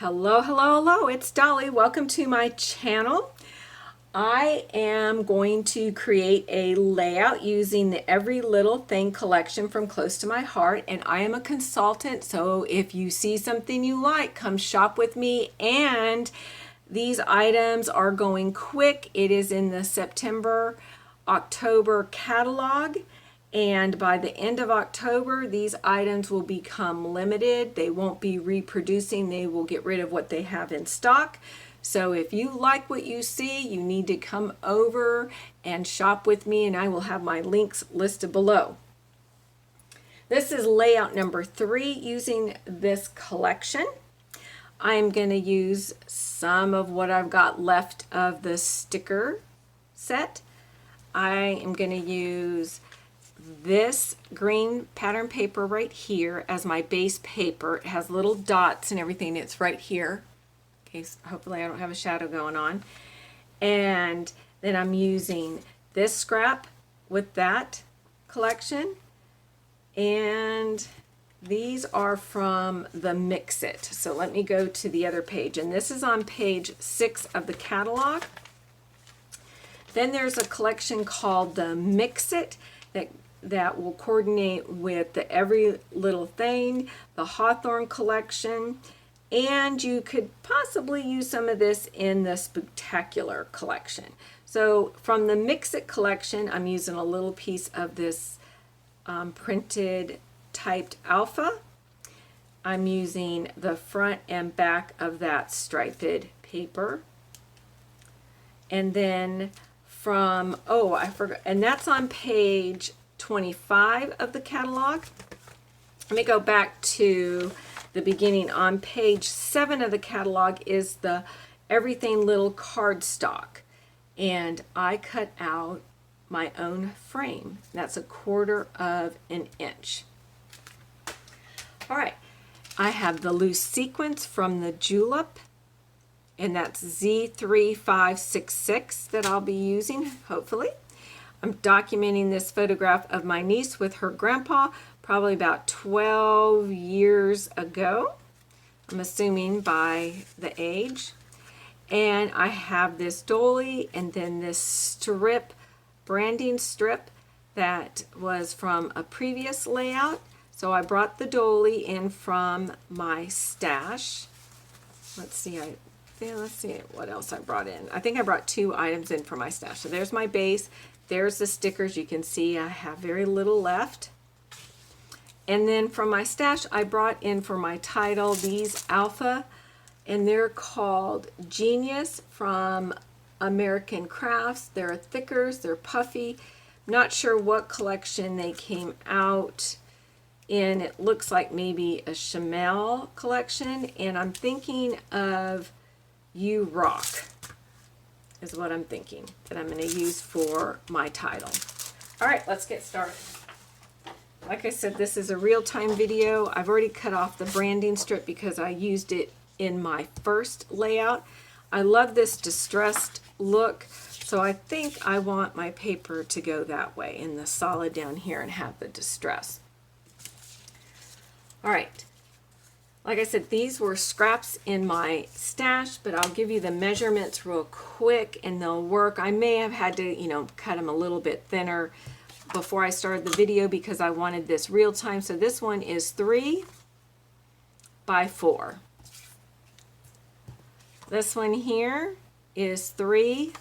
Hello, hello, hello, it's Dolly. Welcome to my channel. I am going to create a layout using the Every Little Thing collection from Close to My Heart, and I am a consultant, so if you see something you like, come shop with me. And these items are going quick. It is in the September, October catalog. And by the end of October, these items will become limited. They won't be reproducing. They will get rid of what they have in stock. So if you like what you see, you need to come over and shop with me, and I will have my links listed below. This is layout number 3 using this collection. I'm going to use some of what I've got left of the sticker set. I am going to use this green pattern paper right here as my base paper. It has little dots and everything. It's right here. Okay, so hopefully I don't have a shadow going on. And then I'm using this scrap with that collection. And these are from the Mix It. So let me go to the other page. And this is on page 6 of the catalog. Then there's a collection called the Mix It that will coordinate with the Every Little Thing, the Hawthorne collection, and you could possibly use some of this in the Spectacular collection. So from the Mix It collection, I'm using a little piece of this printed typed alpha. I'm using the front and back of that striped paper. And then from, oh, I forgot, and that's on page 25 of the catalog. Let me go back to the beginning. On page 7 of the catalog is the Everything Little cardstock, and I cut out my own frame. That's 1/4 of an inch. All right, I have the loose sequins from the Julep, and that's Z3566 that I'll be using, hopefully. I'm documenting this photograph of my niece with her grandpa, probably about 12 years ago. I'm assuming by the age. And I have this dolly and then this strip, branding strip that was from a previous layout. So I brought the dolly in from my stash. Let's see what else I brought in. I think I brought 2 items in from my stash. So there's my base. There's the stickers. You can see I have very little left. And then from my stash, I brought in for my title these alpha, and they're called Genius from American Crafts. They're thickers, they're puffy. Not sure what collection they came out in. It looks like maybe a Chamel collection, and I'm thinking of You Rock is what I'm thinking that I'm going to use for my title. All right, let's get started. Like I said, this is a real-time video. I've already cut off the branding strip because I used it in my first layout. I love this distressed look, so I think I want my paper to go that way in the solid down here and have the distress. All right. Like I said, these were scraps in my stash, but I'll give you the measurements real quick and they'll work. I may have had to, cut them a little bit thinner before I started the video because I wanted this real time. So this one is 3 by 4. This one here is 3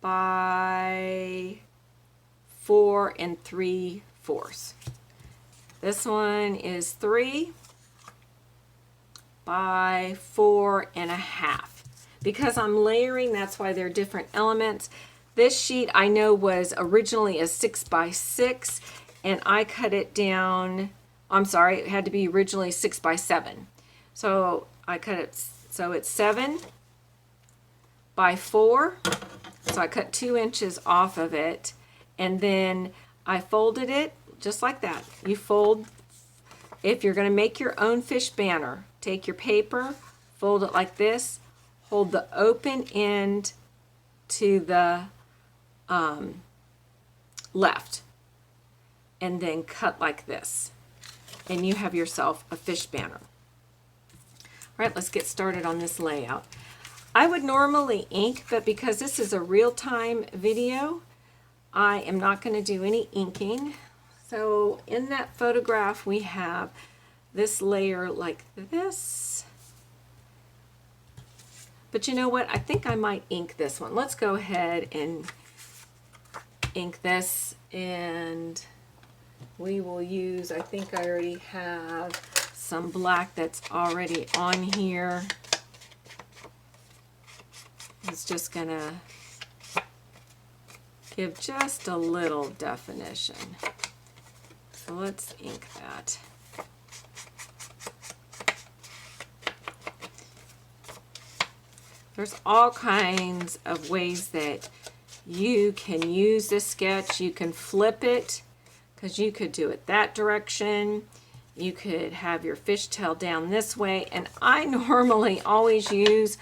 by 4 3/4. This one is 3 by 4 1/2. Because I'm layering, that's why they're different elements. This sheet I know was originally a 6 by 6, and I cut it down. I'm sorry, it had to be originally 6 by 7. So I cut it, so it's 7 by 4. So I cut 2 inches off of it, and then I folded it just like that. You fold, if you're going to make your own fish banner, take your paper, fold it like this, hold the open end to the left, and then cut like this, and you have yourself a fish banner. All right, let's get started on this layout. I would normally ink, but because this is a real-time video, I am not going to do any inking. So in that photograph, we have this layer like this. But you know what? I think I might ink this one. Let's go ahead and ink this, and we will use, I think I already have some black that's already on here. It's just gonna give just a little definition. So let's ink that. There's all kinds of ways that you can use this sketch. You can flip it, because you could do it that direction. You could have your fishtail down this way, and I normally always use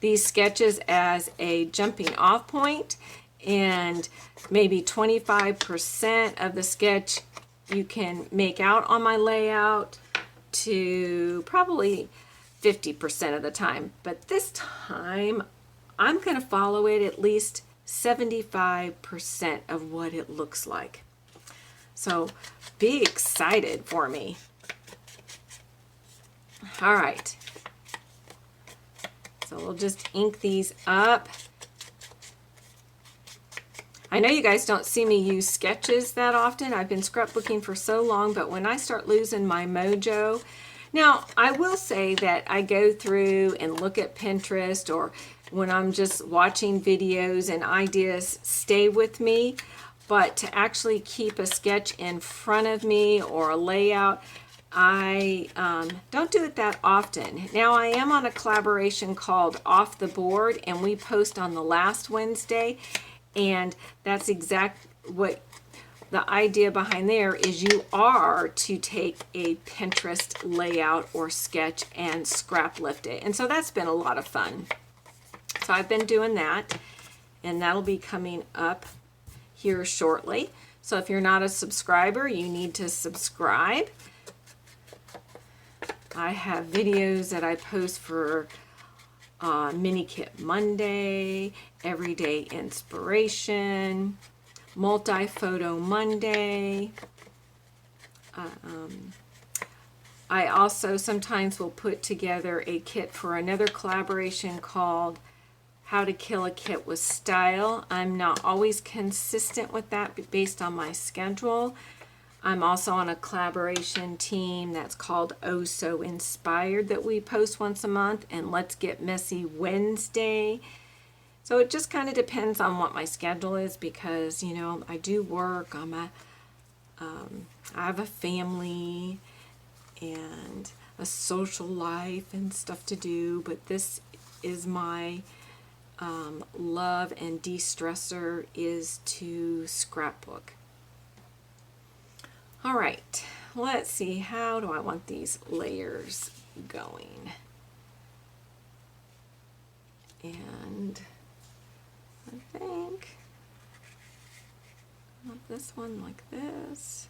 these sketches as a jumping off point, and maybe 25% of the sketch you can make out on my layout to probably 50% of the time. But this time I'm going to follow it at least 75% of what it looks like. So be excited for me. All right. So we'll just ink these up. I know you guys don't see me use sketches that often. I've been scrapbooking for so long, but when I start losing my mojo, now I will say that I go through and look at Pinterest, or when I'm just watching videos and ideas stay with me, but to actually keep a sketch in front of me or a layout, I don't do it that often. Now I am on a collaboration called Off the Board, and we post on the last Wednesday, and that's exact what the idea behind there is. You are to take a Pinterest layout or sketch and scrap lift it, and so that's been a lot of fun. So I've been doing that, and that'll be coming up here shortly. So if you're not a subscriber, you need to subscribe. I have videos that I post for Mini Kit Monday, Everyday Inspiration, Multi-Photo Monday. I also sometimes will put together a kit for another collaboration called How to Kill a Kit with Style. I'm not always consistent with that based on my schedule. I'm also on a collaboration team that's called Oh So Inspired that we post once a month, and Let's Get Messy Wednesday. So it just kind of depends on what my schedule is, because, you know, I do work. I have a family and a social life and stuff to do, but this is my love and de-stressor, is to scrapbook. All right, let's see, how do I want these layers going? And I think I want this one like this.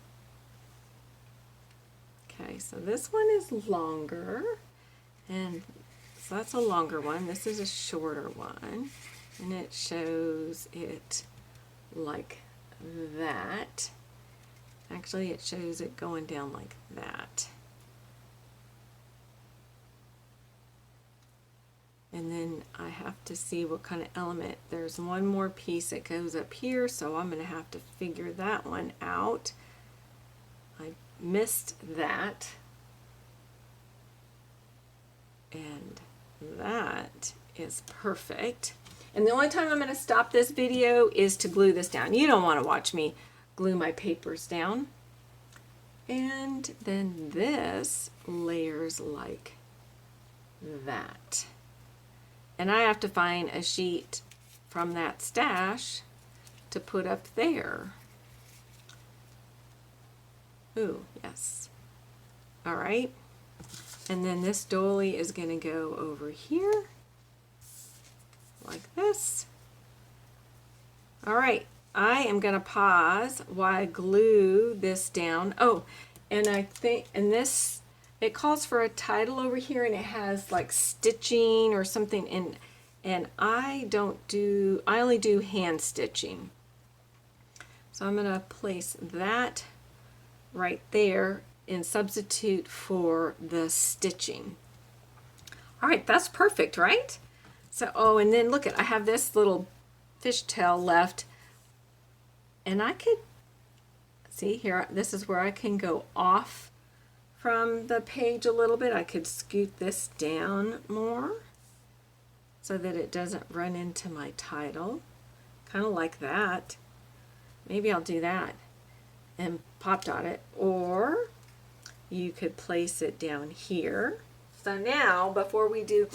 Okay, so this one is longer, and so that's a longer one. This is a shorter one, and it shows it like that. Actually, it shows it going down like that. And then I have to see what kind of element. There's one more piece that goes up here, so I'm going to have to figure that one out. I missed that. And that is perfect. And the only time I'm going to stop this video is to glue this down. You don't want to watch me glue my papers down. And then this layers like that. And I have to find a sheet from that stash to put up there. Ooh, yes. All right. And then this dolly is going to go over here like this. All right. I am going to pause while I glue this down. Oh, and I think, and this it calls for a title over here, and it has like stitching or something, and I only do hand stitching. So I'm going to place that right there and substitute for the stitching. All right, that's perfect, right? So, oh, and then look at, I have this little fishtail left, and I could, see here, this is where I can go off from the page a little bit. I could scoot this down more so that it doesn't run into my title. Kind of like that. Maybe I'll do that and pop dot it, or you could place it down here. So now, before we do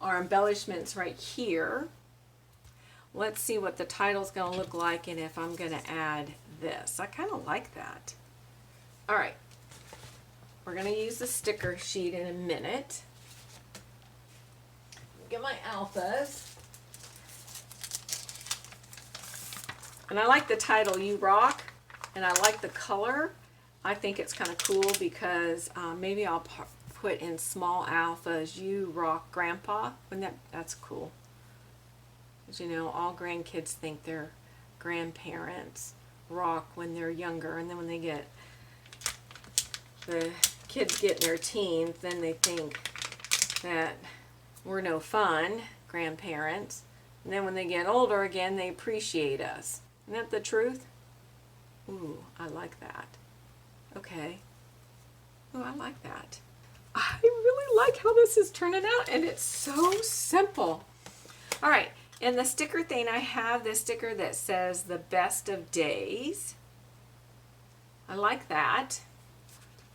our embellishments right here, let's see what the title's going to look like and if I'm going to add this. I kind of like that. All right, we're going to use the sticker sheet in a minute. Get my alphas. And I like the title, You Rock, and I like the color. I think it's kind of cool because maybe I'll put in small alphas, You Rock Grandpa. Wouldn't that's cool. Because you know, all grandkids think their grandparents rock when they're younger, and then when the kids get in their teens, then they think that we're no fun, grandparents. And then when they get older again, they appreciate us. Isn't that the truth? Ooh, I like that. Okay. Ooh, I like that. I really like how this is turning out, and it's so simple. All right, in the sticker thing, I have this sticker that says the best of days. I like that.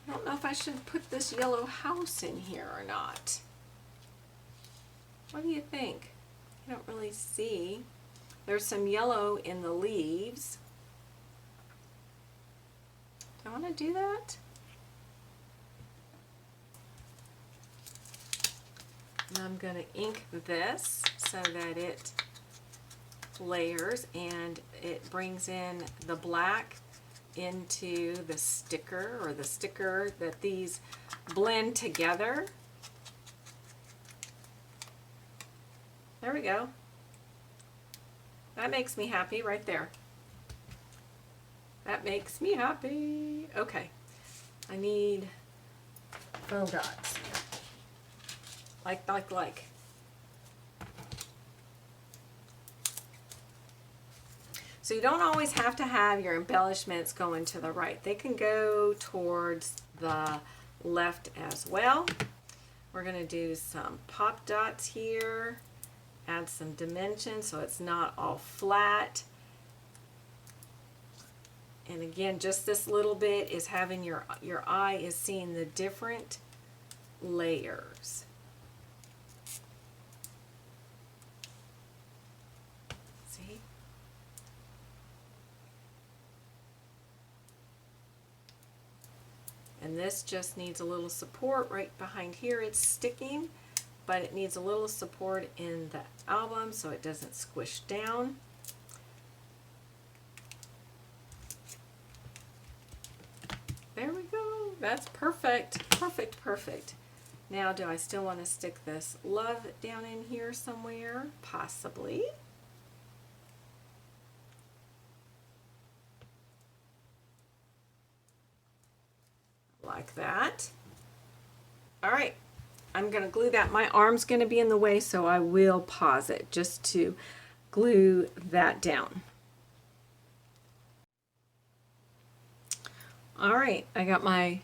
I don't know if I should put this yellow house in here or not. What do you think? I don't really see. There's some yellow in the leaves. Do I want to do that? And I'm going to ink this so that it layers and it brings in the black into the sticker, or the sticker, that these blend together. There we go. That makes me happy right there. That makes me happy. Okay, I need foam dots. Like. So you don't always have to have your embellishments going to the right. They can go towards the left as well. We're going to do some pop dots here. Add some dimension so it's not all flat. And again, just this little bit is having your eye is seeing the different layers. See? And this just needs a little support right behind here. It's sticking, but it needs a little support in the album so it doesn't squish down. There we go. That's perfect. Perfect, perfect. Now, do I still want to stick this love down in here somewhere? Possibly. Like that. All right. I'm going to glue that. My arm's going to be in the way, so I will pause it just to glue that down. All right, I got my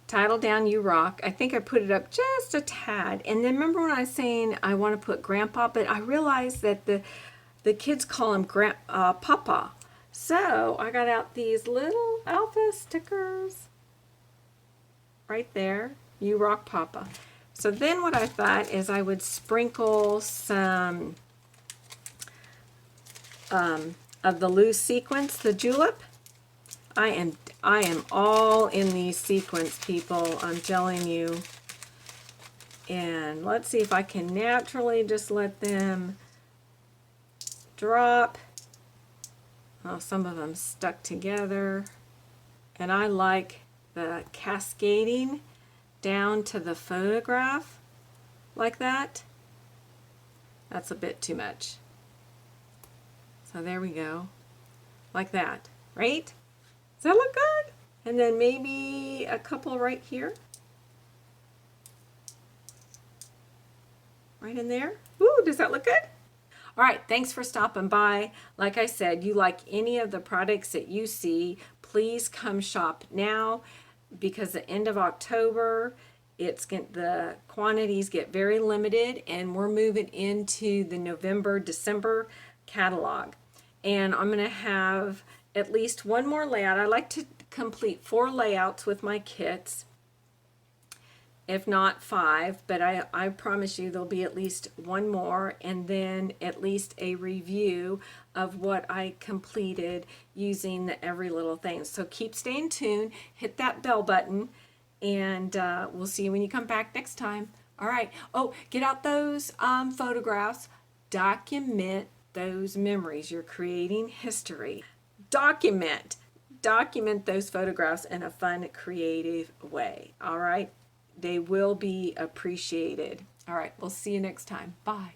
title down, You Rock. I think I put it up just a tad. And then remember when I was saying I want to put Grandpa, but I realized that the kids call him Papa. So I got out these little alpha stickers right there, You Rock Papa. So then what I thought is I would sprinkle some of the loose sequins, the julep. I am all in these sequins, people, I'm telling you. And let's see if I can naturally just let them drop. Oh, some of them stuck together. And I like the cascading down to the photograph like that. That's a bit too much. So there we go, like that, right? Does that look good? And then maybe a couple right here. Right in there. Ooh, does that look good? All right, thanks for stopping by. Like I said, you like any of the products that you see, please come shop now, because the end of October, the quantities get very limited, and we're moving into the November, December catalog. And I'm gonna have at least one more layout. I like to complete 4 layouts with my kits, if not 5, but I promise you there'll be at least one more, and then at least a review of what I completed using the Every Little Thing. So keep staying tuned, hit that bell button, and we'll see you when you come back next time. All right. Oh, get out those photographs. Document those memories. You're creating history. Document those photographs in a fun, creative way. All right. They will be appreciated. All right, we'll see you next time. Bye.